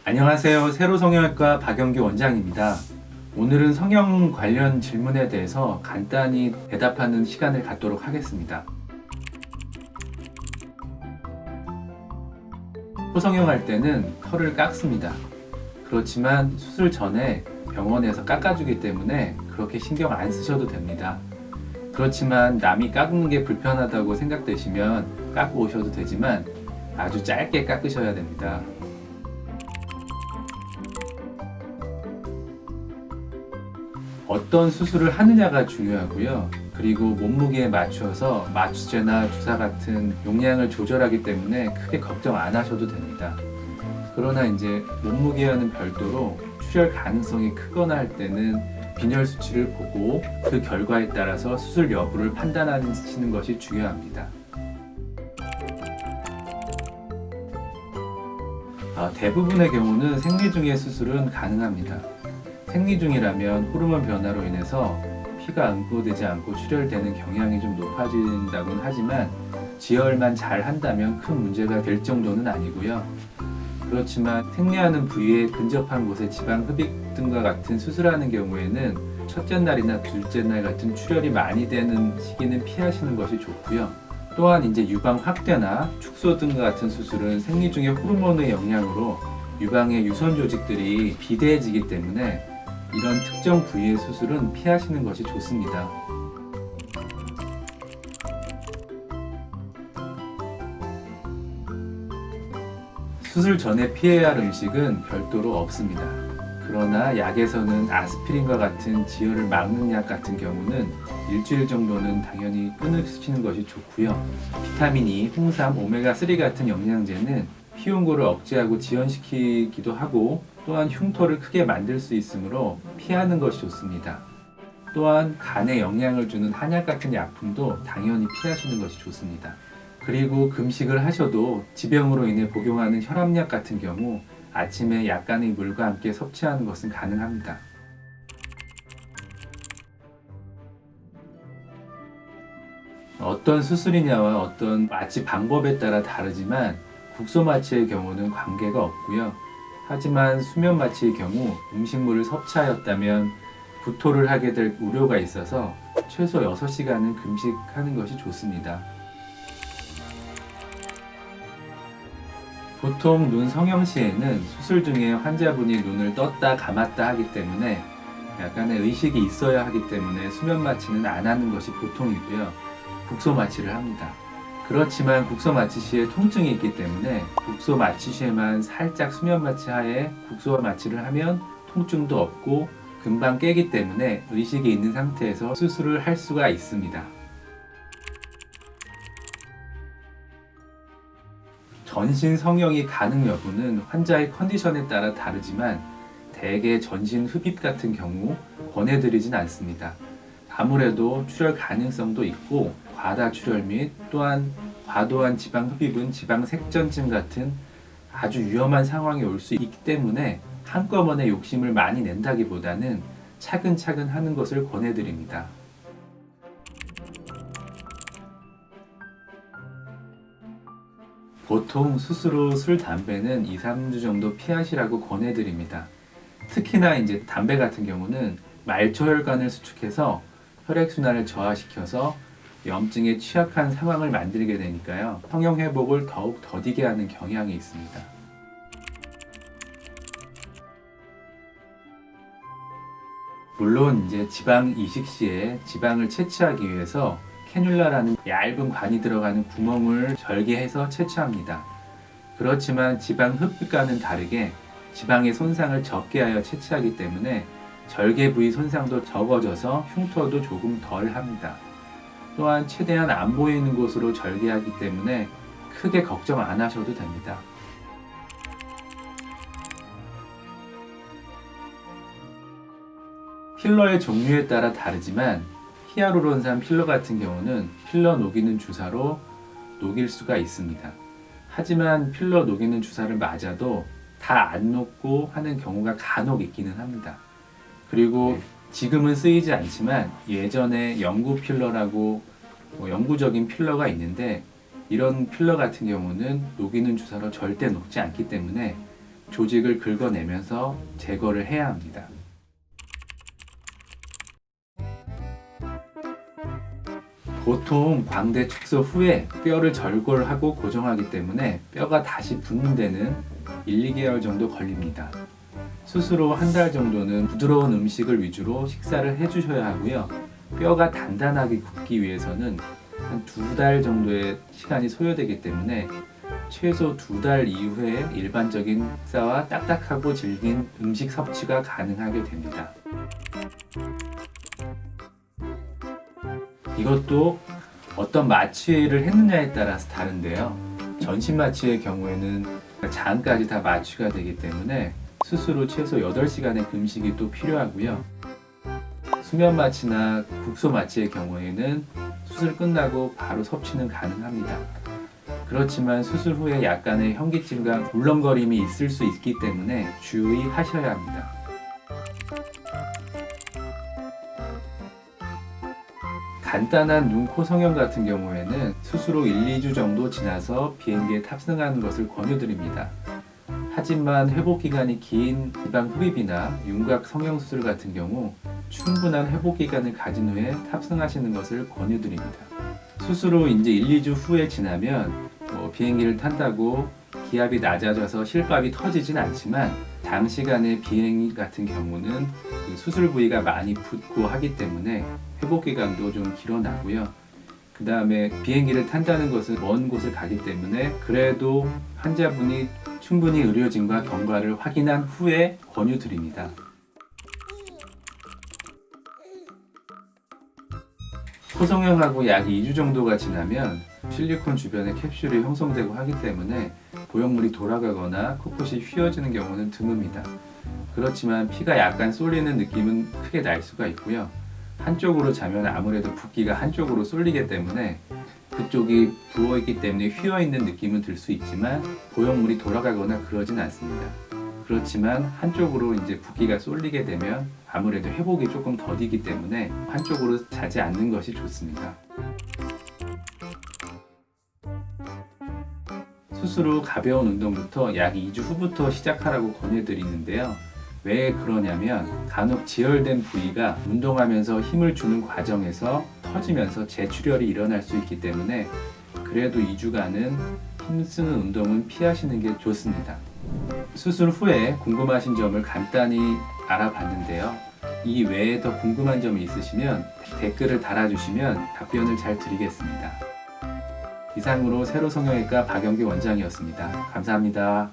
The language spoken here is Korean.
안녕하세요. 세로성형외과 박영규 원장입니다. 오늘은 성형 관련 질문에 대해서 간단히 대답하는 시간을 갖도록 하겠습니다. 코성형할 때는 털을 깎습니다. 그렇지만 수술 전에 병원에서 깎아주기 때문에 그렇게 신경 안 쓰셔도 됩니다. 그렇지만 남이 깎는 게 불편하다고 생각되시면 깎고 오셔도 되지만 아주 짧게 깎으셔야 됩니다. 어떤 수술을 하느냐가 중요하고요. 그리고 몸무게에 맞추어서 마취제나 주사 같은 용량을 조절하기 때문에 크게 걱정 안 하셔도 됩니다. 그러나 이제 몸무게와는 별도로 출혈 가능성이 크거나 할 때는 빈혈 수치를 보고 그 결과에 따라서 수술 여부를 판단하시는 것이 중요합니다. 대부분의 경우는 생리 중의 수술은 가능합니다. 생리 중이라면 호르몬 변화로 인해서 피가 응고되지 않고 출혈되는 경향이 좀 높아진다고는 하지만 지혈만 잘 한다면 큰 문제가 될 정도는 아니고요. 그렇지만 생리하는 부위에 근접한 곳에 지방 흡입 등과 같은 수술하는 경우에는 첫째 날이나 둘째 날 같은 출혈이 많이 되는 시기는 피하시는 것이 좋고요. 또한 이제 유방 확대나 축소 등과 같은 수술은 생리 중에 호르몬의 영향으로 유방의 유선 조직들이 비대해지기 때문에 이런 특정 부위의 수술은 피하시는 것이 좋습니다. 수술 전에 피해야 할 음식은 별도로 없습니다. 그러나 약에서는 아스피린과 같은 지혈을 막는 약 같은 경우는 일주일 정도는 당연히 끊으시는 것이 좋고요. 비타민 E, 홍삼, 오메가3 같은 영양제는 피온고를 억제하고 지연시키기도 하고 또한 흉터를 크게 만들 수 있으므로 피하는 것이 좋습니다. 또한 간에 영향을 주는 한약 같은 약품도 당연히 피하시는 것이 좋습니다. 그리고 금식을 하셔도 지병으로 인해 복용하는 혈압약 같은 경우 아침에 약간의 물과 함께 섭취하는 것은 가능합니다. 어떤 수술이냐와 어떤 마취 방법에 따라 다르지만 국소 마취의 경우는 관계가 없고요. 하지만 수면 마취의 경우 음식물을 섭취하였다면 구토를 하게 될 우려가 있어서 최소 6시간은 금식하는 것이 좋습니다. 보통 눈 성형 시에는 수술 중에 환자분이 눈을 떴다 감았다 하기 때문에 약간의 의식이 있어야 하기 때문에 수면 마취는 안 하는 것이 보통이고요. 국소 마취를 합니다. 그렇지만 국소 마취 시에 통증이 있기 때문에 국소 마취 시에만 살짝 수면 마취 하에 국소 마취를 하면 통증도 없고 금방 깨기 때문에 의식이 있는 상태에서 수술을 할 수가 있습니다. 전신 성형이 가능 여부는 환자의 컨디션에 따라 다르지만 대개 전신 흡입 같은 경우 권해드리진 않습니다. 아무래도 출혈 가능성도 있고 과다 출혈 및 또한 과도한 지방 흡입은 지방 색전증 같은 아주 위험한 상황이 올 수 있기 때문에 한꺼번에 욕심을 많이 낸다기보다는 차근차근 하는 것을 권해드립니다. 보통 수술 후 술, 담배는 2, 3주 정도 피하시라고 권해드립니다. 특히나 이제 담배 같은 경우는 말초혈관을 수축해서 혈액순환을 저하시켜서 염증에 취약한 상황을 만들게 되니까요. 성형 회복을 더욱 더디게 하는 경향이 있습니다. 물론 이제 지방 이식 시에 지방을 채취하기 위해서 캐뉼라라는 얇은 관이 들어가는 구멍을 절개해서 채취합니다. 그렇지만 지방 흡입과는 다르게 지방의 손상을 적게 하여 채취하기 때문에 절개 부위 손상도 적어져서 흉터도 조금 덜 합니다. 또한 최대한 안 보이는 곳으로 절개하기 때문에 크게 걱정 안 하셔도 됩니다. 필러의 종류에 따라 다르지만 히아루론산 필러 같은 경우는 필러 녹이는 주사로 녹일 수가 있습니다. 하지만 필러 녹이는 주사를 맞아도 다 안 녹고 하는 경우가 간혹 있기는 합니다. 그리고 지금은 쓰이지 않지만 예전에 영구 필러라고 영구적인 필러가 있는데 이런 필러 같은 경우는 녹이는 주사로 절대 녹지 않기 때문에 조직을 긁어내면서 제거를 해야 합니다. 보통 광대 축소 후에 뼈를 절골하고 고정하기 때문에 뼈가 다시 붙는 데는 1, 2개월 정도 걸립니다. 수술 후 한 달 정도는 부드러운 음식을 위주로 식사를 해주셔야 하고요. 뼈가 단단하게 굳기 위해서는 한 2달 정도의 시간이 소요되기 때문에 최소 2달 이후에 일반적인 식사와 딱딱하고 질긴 음식 섭취가 가능하게 됩니다. 이것도 어떤 마취를 했느냐에 따라서 다른데요. 전신 마취의 경우에는 장까지 다 마취가 되기 때문에 수술 후 최소 8시간의 금식이 또 필요하고요. 수면 마취나 국소 마취의 경우에는 수술 끝나고 바로 섭취는 가능합니다. 그렇지만 수술 후에 약간의 현기증과 울렁거림이 있을 수 있기 때문에 주의하셔야 합니다. 간단한 눈, 코 성형 같은 경우에는 수술 후 1, 2주 정도 지나서 비행기에 탑승하는 것을 권유드립니다. 하지만 회복기간이 긴 지방 흡입이나 윤곽 성형수술 같은 경우 충분한 회복기간을 가진 후에 탑승하시는 것을 권유드립니다. 수술 후 이제 1, 2주 후에 지나면 비행기를 탄다고 기압이 낮아져서 실밥이 터지진 않지만 장시간의 비행 같은 경우는 그 수술 부위가 많이 붓고 하기 때문에 회복기간도 좀 길어나고요. 그 다음에 비행기를 탄다는 것은 먼 곳을 가기 때문에 그래도 환자분이 충분히 의료진과 경과를 확인한 후에 권유드립니다. 코성형하고 약 2주 정도가 지나면 실리콘 주변에 캡슐이 형성되고 하기 때문에 보형물이 돌아가거나 코끝이 휘어지는 경우는 드뭅니다. 그렇지만 피가 약간 쏠리는 느낌은 크게 날 수가 있고요. 한쪽으로 자면 아무래도 붓기가 한쪽으로 쏠리기 때문에 그쪽이 부어있기 때문에 휘어있는 느낌은 들 수 있지만 보형물이 돌아가거나 그러진 않습니다. 그렇지만 한쪽으로 이제 붓기가 쏠리게 되면 아무래도 회복이 조금 더디기 때문에 한쪽으로 자지 않는 것이 좋습니다. 수술 후 가벼운 운동부터 약 2주 후부터 시작하라고 권해드리는데요. 왜 그러냐면 간혹 지혈된 부위가 운동하면서 힘을 주는 과정에서 터지면서 재출혈이 일어날 수 있기 때문에 그래도 2주간은 힘쓰는 운동은 피하시는 게 좋습니다. 수술 후에 궁금하신 점을 간단히 알아봤는데요. 이 외에 더 궁금한 점이 있으시면 댓글을 달아주시면 답변을 잘 드리겠습니다. 이상으로 세로성형외과 박영기 원장이었습니다. 감사합니다.